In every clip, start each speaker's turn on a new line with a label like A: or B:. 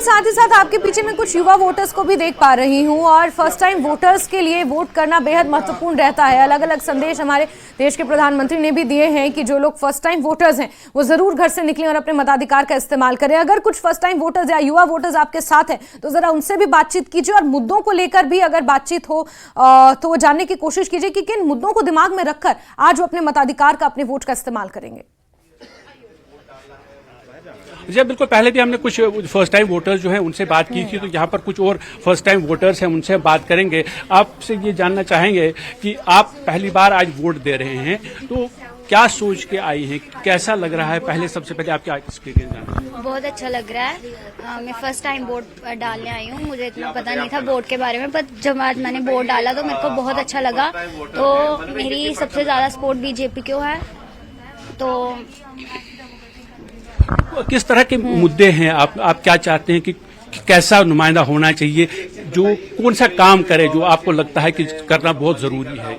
A: साथ ही साथ आपके पीछे मैं कुछ युवा वोटर्स को भी देख पा रही हूं और फर्स्ट टाइम वोटर्स के लिए वोट करना बेहद महत्वपूर्ण रहता है। अलग अलग संदेश हमारे देश के प्रधानमंत्री ने भी दिए हैं कि जो लोग फर्स्ट टाइम वोटर्स हैं वो जरूर घर से निकलें और अपने मताधिकार का इस्तेमाल करें। अगर कुछ फर्स्ट टाइम वोटर्स या युवा वोटर्स आपके साथ हैं तो जरा उनसे भी बातचीत कीजिए और मुद्दों को लेकर भी अगर बातचीत हो तो वो जानने की कोशिश कीजिए कि किन मुद्दों को दिमाग में रखकर आज वो अपने मताधिकार का, अपने वोट का इस्तेमाल करेंगे।
B: जी बिल्कुल, पहले भी हमने कुछ फर्स्ट टाइम वोटर्स जो हैं उनसे बात की थी, तो यहाँ पर कुछ और फर्स्ट टाइम वोटर्स हैं, उनसे बात करेंगे। आपसे ये जानना चाहेंगे कि आप पहली बार आज वोट दे रहे हैं, तो क्या सोच के आई हैं, कैसा लग रहा है? पहले सबसे पहले आपका एक्सपीरियंस जानना।
C: बहुत अच्छा लग रहा है। मैं फर्स्ट टाइम वोट डालने आई हूँ, मुझे इतना पता नहीं था वोट के बारे में, पर जब आज मैंने वोट डाला तो मेरे को बहुत अच्छा लगा। तो मेरी सबसे ज्यादा सपोर्ट बीजेपी को है। तो
B: किस तरह के मुद्दे हैं, आप क्या चाहते हैं कि कैसा नुमाइंदा होना चाहिए, जो कौन सा काम करे जो आपको लगता है कि करना बहुत जरूरी है?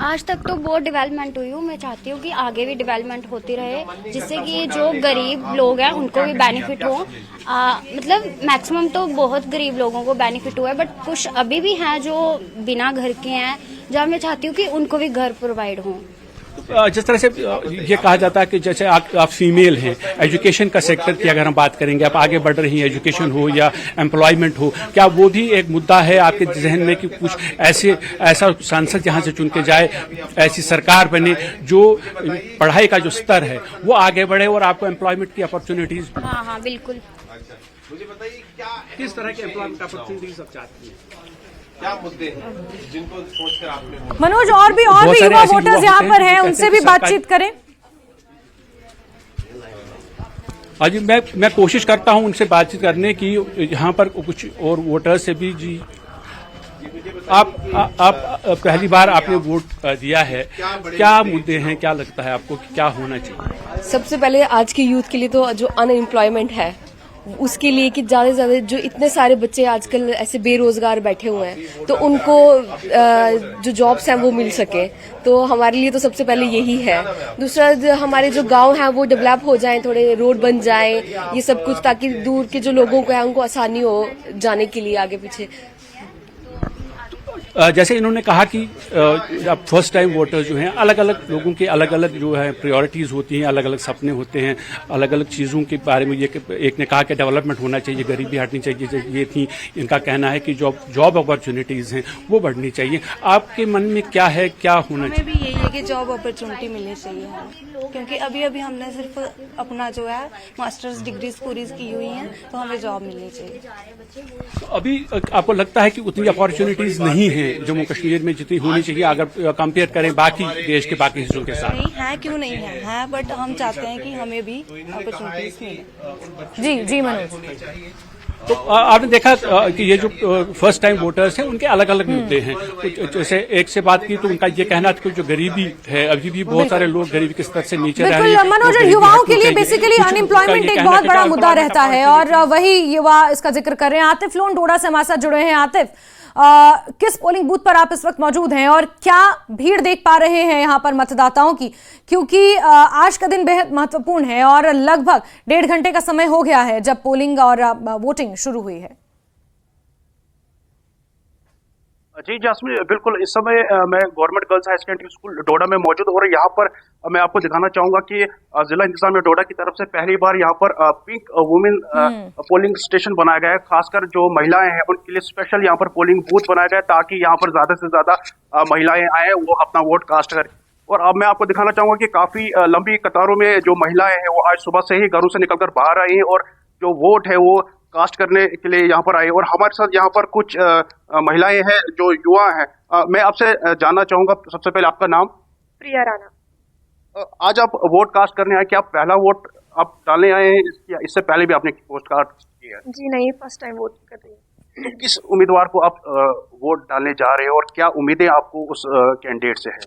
C: आज तक तो बहुत डेवलपमेंट हुई हूँ, मैं चाहती हूँ कि आगे भी डेवलपमेंट होती रहे, जिससे कि जो गरीब लोग हैं उनको भी बेनिफिट हो। मतलब मैक्सिमम तो बहुत गरीब लोगों को बेनिफिट हुआ है, बट कुछ अभी भी हैं जो बिना घर के हैं, जहाँ मैं चाहती हूँ कि उनको भी घर प्रोवाइड हो।
B: जिस तरह से ये कहा जाता है कि जैसे आप फीमेल हैं, एजुकेशन का सेक्टर की अगर हम बात करेंगे, आप आगे बढ़ रही हैं, एजुकेशन हो या एम्प्लॉयमेंट हो, क्या वो भी एक मुद्दा है आपके जहन में कि कुछ ऐसा सांसद यहाँ से चुन के जाए, ऐसी सरकार बने जो पढ़ाई का जो स्तर है वो आगे बढ़े और आपको एम्प्लॉयमेंट की अपॉर्चुनिटीज?
C: हाँ बिल्कुल।
D: मुझे बताइए
B: किस तरह की एम्प्लॉयमेंट अपॉर्चुनिटीज आप चाहती हैं?
D: क्या मुद्दे हैं जिनको सोचकर आपने?
A: मनोज, और भी युवा वोटर्स यहाँ पर हैं, उनसे भी बातचीत करें।
B: हाँ जी, मैं कोशिश करता हूँ उनसे बातचीत करने की। यहाँ पर कुछ और वोटर्स से भी। जी, आप पहली बार आपने वोट दिया है, क्या मुद्दे हैं, क्या लगता है आपको कि क्या होना चाहिए?
E: सबसे पहले आज के यूथ के लिए तो जो अनएम्प्लॉयमेंट है उसके लिए कि ज्यादा से ज्यादा जो इतने सारे बच्चे आजकल ऐसे बेरोजगार बैठे हुए हैं तो उनको जो जॉब्स हैं वो मिल सके, तो हमारे लिए तो सबसे पहले यही है। दूसरा, हमारे जो गांव हैं वो डेवलप हो जाएं, थोड़े रोड बन जाएं, ये सब कुछ, ताकि दूर के जो लोगों को है उनको आसानी हो जाने के लिए आगे पीछे।
B: जैसे इन्होंने कहा कि अब फर्स्ट टाइम वोटर जो हैं, अलग अलग लोगों के अलग अलग जो है प्रायोरिटीज होती हैं, अलग अलग सपने होते हैं, अलग अलग चीज़ों के बारे में। ये एक ने कहा कि डेवलपमेंट होना चाहिए, गरीबी हटनी चाहिए, ये थी। इनका कहना है कि जॉब अपॉर्चुनिटीज़ हैं वो बढ़नी चाहिए। आपके मन में क्या है, क्या होना चाहिए?
F: हमें भी यही है कि जॉब अपॉर्चुनिटी मिलनी चाहिए, क्योंकि अभी अभी हमने सिर्फ अपना जो है मास्टर्स डिग्रीज पूरी की हुई हैं, तो हमें जॉब मिलनी चाहिए।
B: तो अभी आपको लगता है कि उतनी अपॉर्चुनिटीज नहीं है जम्मू कश्मीर में जितनी होनी चाहिए अगर कंपेयर करें बाकी देश के बाकी हिस्सों के साथ?
F: नहीं है, क्यों नहीं है, बट हम चाहते हैं कि हमें भी अपॉर्चुनिटीज मिले।
A: जी मनोज,
B: तो आपने देखा कि ये जो फर्स्ट टाइम वोटर्स हैं उनके अलग अलग मुद्दे हैं। जैसे एक से बात की तो उनका ये कहना था कि जो गरीबी है, अभी भी बहुत सारे लोग गरीबी के स्तर से नीचे रह रहे हैं।
A: मनोज, युवाओं के लिए बेसिकली अनएम्प्लॉयमेंट एक बहुत बड़ा मुद्दा रहता है और वही युवा इसका जिक्र कर रहे हैं। आतिफ लोन डोडा से हमारे साथ जुड़े हैं। आतिफ, किस पोलिंग बूथ पर आप इस वक्त मौजूद हैं और क्या भीड़ देख पा रहे हैं यहाँ पर मतदाताओं की, क्योंकि आज का दिन बेहद महत्वपूर्ण है और लगभग 1.5 घंटे का समय हो गया है जब पोलिंग और वोटिंग शुरू हुई है?
G: जी जासमीन, बिल्कुल इस समय मैं government girls high secondary school Doda में मौजूद हूँ और यहाँ पर मैं आपको दिखाना चाहूंगा कि जिला इंतजामिया डोडा की तरफ से पहली बार यहाँ पर पिंक वुमेन पोलिंग स्टेशन बनाया गया है। खासकर जो महिलाएं हैं उनके लिए स्पेशल यहाँ पर पोलिंग बूथ बनाया गया है ताकि यहाँ पर ज्यादा से ज्यादा महिलाएं आए, वो अपना वोट कास्ट करें। और अब मैं आपको दिखाना चाहूंगा कि काफी लंबी कतारों में जो महिलाएं हैं वो आज सुबह से ही घरों से निकलकर बाहर आई हैं और जो वोट है वो कास्ट करने के लिए यहाँ पर आए। और हमारे साथ यहाँ पर कुछ महिलाएं हैं जो युवा हैं। मैं आपसे जानना चाहूंगा, सबसे पहले आपका नाम?
H: प्रिया राणा।
G: आज आप वोट कास्ट करने आए, क्या पहला वोट आप डालने आए हैं या इससे पहले भी आपने पोस्ट कास्ट किया है?
H: जी नहीं, फर्स्ट टाइम वोट कर रही हूँ।
G: तो किस उम्मीदवार को आप वोट डालने जा रहे हैं और क्या उम्मीदें आपको उस कैंडिडेट से है?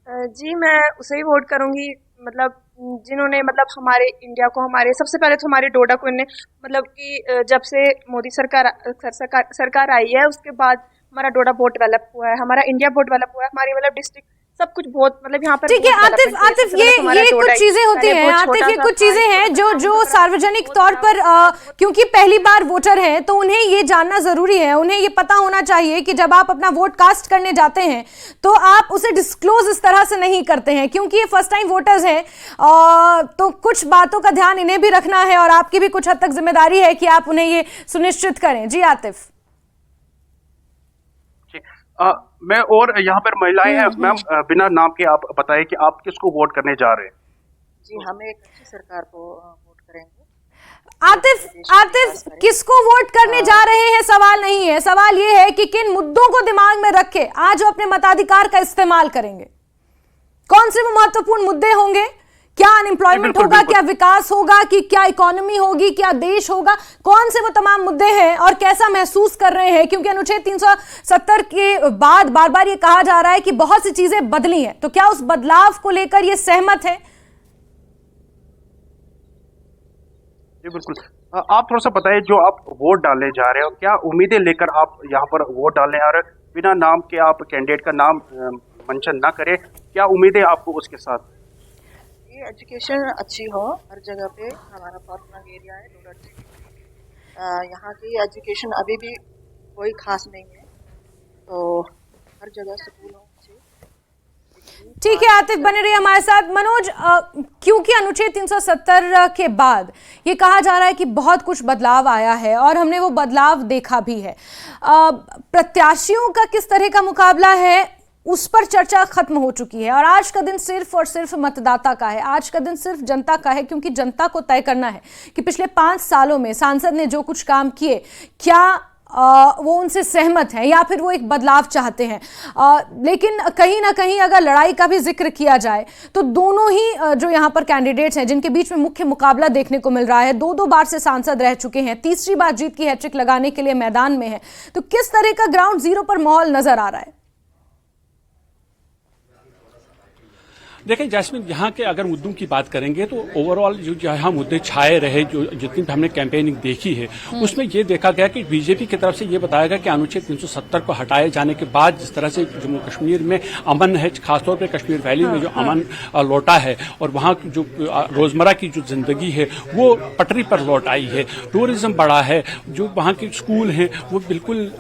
H: जी मैं उसे ही वोट करूंगी, मतलब जिन्होंने मतलब हमारे इंडिया को, हमारे सबसे पहले तो हमारे डोडा को इन्हें मतलब कि जब से मोदी सरकार आई है उसके बाद हमारा डोडा बहुत डेवलप हुआ है, हमारा इंडिया बहुत डेवलप हुआ है, हमारी मतलब डिस्ट्रिक्ट सब कुछ बहुत मतलब यहाँ पर
A: ठीक है
H: बहुत
A: आतिफ,
H: development
A: आतिफ
H: जैसे
A: ये
H: हमारा
A: कुछ
H: डोडा
A: चीजें होती
H: पहले
A: हैं
H: बहुत
A: आतिफ,
H: छोटा
A: ये
H: था,
A: कुछ चीजें हैं जो सार्वजनिक तौर पर क्योंकि पहली बार वोटर हैं तो उन्हें ये जानना जरूरी है, उन्हें ये पता होना चाहिए कि जब आप अपना वोट कास्ट करने जाते हैं तो आप उसे डिस्क्लोज इस तरह से नहीं करते हैं, क्योंकि ये फर्स्ट टाइम वोटर्स हैं तो कुछ बातों का ध्यान इन्हें भी रखना है और आपकी भी कुछ हद तक जिम्मेदारी है कि आप उन्हें ये सुनिश्चित करें। जी आतिफ।
G: मैं और यहाँ पर महिलाएं हैं मैम, बिना नाम के आप बताएं कि आप किसको वोट करने जा रहे हैं?
I: जी, हम एक अच्छी सरकार को वोट करेंगे।
A: आतिफ किसको वोट करने जा रहे हैं सवाल नहीं है, सवाल ये है कि किन मुद्दों को दिमाग में रख के आज अपने मताधिकार का इस्तेमाल करेंगे, कौन से वो महत्वपूर्ण मुद्दे होंगे, क्या अनएम्प्लॉयमेंट होगा, क्या विकास होगा, कि क्या इकोनॉमी होगी, क्या देश होगा, कौन से वो तमाम मुद्दे हैं और कैसा महसूस कर रहे हैं, क्योंकि अनुच्छेद 370 के बाद बार बार ये कहा जा रहा है कि बहुत सी चीजें बदली हैं, तो क्या उस बदलाव को लेकर ये सहमत है?
G: जी बिल्कुल, आप थोड़ा सा बताइए जो आप वोट डालने जा रहे हो, क्या उम्मीदें लेकर आप यहाँ पर वोट डालने आ रहे हो? बिना नाम के आप कैंडिडेट का नाम मेंशन ना करें, क्या उम्मीदें आपको उसके साथ?
I: ये एजुकेशन अच्छी हो हर जगह पे। हमारा पार्टनर एरिया है डोडा डिस्ट्रिक्ट, यहाँ की एजुकेशन अभी भी कोई खास नहीं है, तो हर जगह स्कूल हो अच्छे।
A: ठीक है आतिफ, बने रहिए हमारे साथ। मनोज, क्योंकि अनुच्छेद 370 के बाद ये कहा जा रहा है कि बहुत कुछ बदलाव आया है और हमने वो बदलाव देखा भी है, प्रत्याशियों का किस तरह का मुकाबला है उस पर चर्चा खत्म हो चुकी है और आज का दिन सिर्फ और सिर्फ मतदाता का है, आज का दिन सिर्फ जनता का है, क्योंकि जनता को तय करना है कि पिछले 5 सालों में सांसद ने जो कुछ काम किए क्या वो उनसे सहमत हैं या फिर वो एक बदलाव चाहते हैं। लेकिन कहीं ना कहीं अगर लड़ाई का भी जिक्र किया जाए तो दोनों ही जो यहाँ पर कैंडिडेट्स हैं जिनके बीच में मुख्य मुकाबला देखने को मिल रहा है, 2-2 बार से सांसद रह चुके हैं, तीसरी बार जीत की हैट्रिक लगाने के लिए मैदान में है, तो किस तरह का ग्राउंड जीरो पर माहौल नजर आ रहा है?
B: देखिए जैस्मिन, यहाँ के अगर मुद्दों की बात करेंगे तो ओवरऑल जो यहाँ मुद्दे छाए रहे, जो जितनी भी हमने कैंपेनिंग देखी है उसमें ये देखा गया कि बीजेपी की तरफ से ये बताया गया कि अनुच्छेद 370 को हटाए जाने के बाद जिस तरह से जम्मू कश्मीर में अमन है, खासतौर पर कश्मीर वैली में जो अमन लौटा है और वहाँ जो रोजमर्रा की जो जिंदगी है वो पटरी पर लौट आई है, टूरिज्म बढ़ा है, जो वहाँ के स्कूल हैं वो बिल्कुल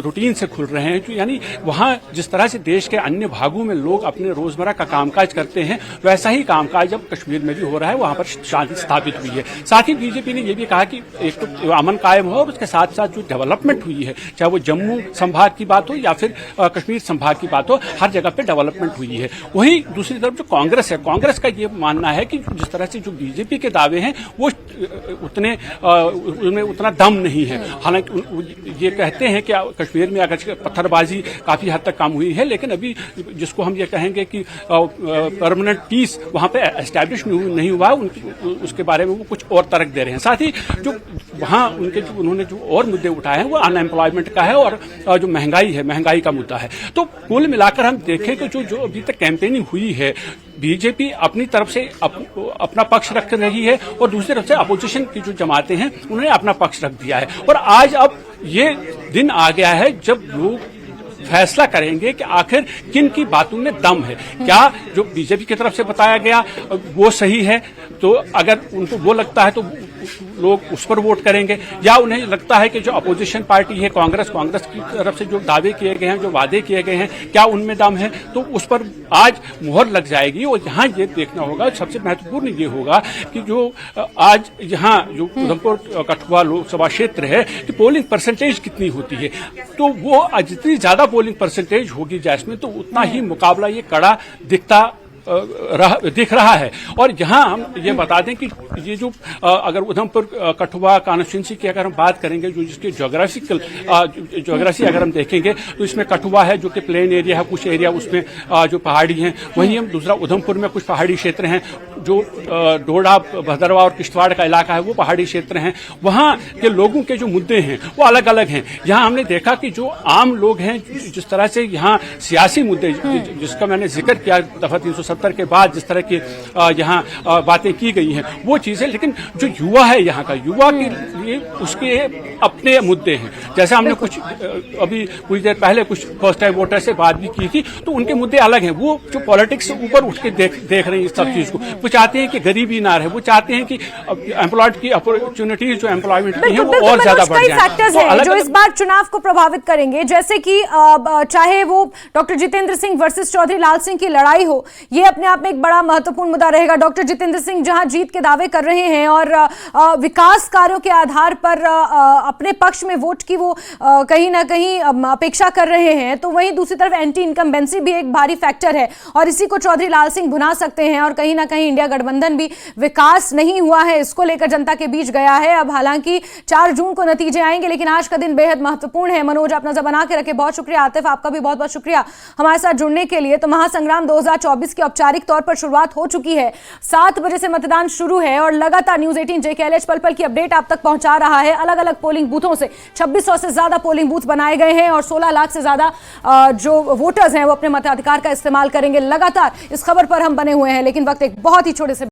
B: रूटीन से खुल रहे हैं, जो यानी वहाँ जिस तरह से देश के अन्य भागों में लोग अपने रोजमर्रा का कामकाज करते हैं वैसा ही कामकाज अब कश्मीर में भी हो रहा है, वहां पर शांति स्थापित हुई है। साथ ही बीजेपी ने यह भी कहा कि एक तो अमन कायम हो और उसके साथ साथ जो डेवलपमेंट हुई है, चाहे वो जम्मू संभाग की बात हो या फिर कश्मीर संभाग की बात हो, हर जगह पे डेवलपमेंट हुई है। वहीं दूसरी तरफ जो कांग्रेस है, कांग्रेस का ये मानना है कि जिस तरह से जो बीजेपी के दावे हैं वो उनमें उतना दम नहीं है। हालांकि ये कहते हैं कि कश्मीर में अगर पत्थरबाजी काफी हद तक कम हुई है, लेकिन अभी जिसको हम ये कहेंगे कि परमानेंट पीस वहां पे एस्टैब्लिश नहीं हुआ, उसके बारे में वो कुछ और तर्क दे रहे हैं। साथ ही जो वहां उन्होंने जो और मुद्दे उठाए हैं वो अनएम्प्लॉयमेंट का है और जो महंगाई है, महंगाई का मुद्दा है। तो कुल मिलाकर हम देखें कि जो अभी तक कैंपेनिंग हुई है, बीजेपी अपनी तरफ से अपना पक्ष रख रही है और दूसरी तरफ से अपोजिशन की जो जमातें हैं उन्होंने अपना पक्ष रख दिया है और आज अब ये दिन आ गया है जब लोग फैसला करेंगे कि आखिर किन की बातों में दम है। क्या जो बीजेपी की तरफ से बताया गया वो सही है, तो अगर उनको वो लगता है तो लोग उस पर वोट करेंगे, या उन्हें लगता है कि जो अपोजिशन पार्टी है कांग्रेस की तरफ से जो दावे किए गए हैं, जो वादे किए गए हैं, क्या उनमें दम है, तो उस पर आज मुहर लग जाएगी। और यहाँ ये देखना होगा, सबसे महत्वपूर्ण ये होगा कि जो आज यहाँ जो उधमपुर कठुआ लोकसभा क्षेत्र है कि पोलिंग परसेंटेज कितनी होती है, तो वो जितनी ज्यादा पोलिंग परसेंटेज होगी जैस्मिन, तो उतना ही मुकाबला ये कड़ा दिख रहा है। और यहाँ हम ये बता दें कि ये जो अगर उधमपुर कठुआ कॉन्स्टिट्यूंसी की अगर हम बात करेंगे, जो जिसके ज्योग्राफी अगर हम देखेंगे तो इसमें कठुआ है जो कि प्लेन एरिया है, कुछ एरिया उसमें जो पहाड़ी हैं, वहीं हम दूसरा उधमपुर में कुछ पहाड़ी क्षेत्र हैं, जो डोडा भदरवा और किश्तवाड़ का इलाका है वो पहाड़ी क्षेत्र हैं, वहाँ के लोगों के जो मुद्दे हैं वो अलग अलग हैं। यहाँ हमने देखा कि जो आम लोग हैं, जिस तरह से यहाँ सियासी मुद्दे जिसका मैंने जिक्र किया दफा 370 के बाद जिस तरह की यहाँ बातें की गई हैं वो चीजें, लेकिन जो युवा है यहाँ का, युवा के लिए उसके अपने मुद्दे हैं। जैसे हमने कुछ अभी कुछ देर पहले कुछ फर्स्ट टाइम वोटर से बात भी की थी, तो उनके मुद्दे अलग हैं। वो जो पॉलिटिक्स ऊपर उठ के देख रहे हैं इस सब चीज को। वो चाहते हैं कि गरीबी ना रहे, वो चाहते हैं कि एम्प्लॉयड की अपॉर्चुनिटीज जो एम्प्लॉयमेंट की है वो और ज्यादा बढ़ जाए।
A: फैक्टर्स हैं जो इस बार चुनाव को प्रभावित करेंगे, जैसे कि चाहे वो डॉक्टर जितेंद्र सिंह वर्सेस चौधरी लाल सिंह की लड़ाई हो, ये अपने आप में एक बड़ा महत्वपूर्ण मुद्दा रहेगा। डॉक्टर जितेंद्र सिंह जहां जीत के दावे कर रहे हैं और विकास कार्यों के आधार पर अपने पक्ष में वोट की वो कहीं ना कहीं अपेक्षा कर रहे हैं, तो वहीं दूसरी तरफ एंटी इनकम्बेंसी भी एक भारी फैक्टर है और इसी को चौधरी लाल सिंह भुना सकते हैं। और कहीं ना कहीं इंडिया गठबंधन भी विकास नहीं हुआ है, इसको लेकर जनता के बीच गया है। अब हालांकि 4 जून को नतीजे आएंगे, लेकिन आज का दिन बेहद महत्वपूर्ण है। मनोज, आप नजर बना के रखे। बहुत शुक्रिया। आतिफ, आपका भी बहुत बहुत शुक्रिया हमारे साथ जुड़ने के लिए। तो महासंग्राम 2024 की औपचारिक तौर पर शुरुआत हो चुकी है। 7 बजे से मतदान शुरू है और लगातार न्यूज 18 JKLH पल पल की अपडेट आप तक पहुंचा रहा है। अलग अलग पोलिंग बूथों से 2600 से ज्यादा पोलिंग बूथ बनाए गए हैं और 16 लाख से ज्यादा जो वोटर्स हैं वो अपने मताधिकार का इस्तेमाल करेंगे। लगातार इस खबर पर हम बने हुए हैं, लेकिन वक्त एक बहुत ही छोटे से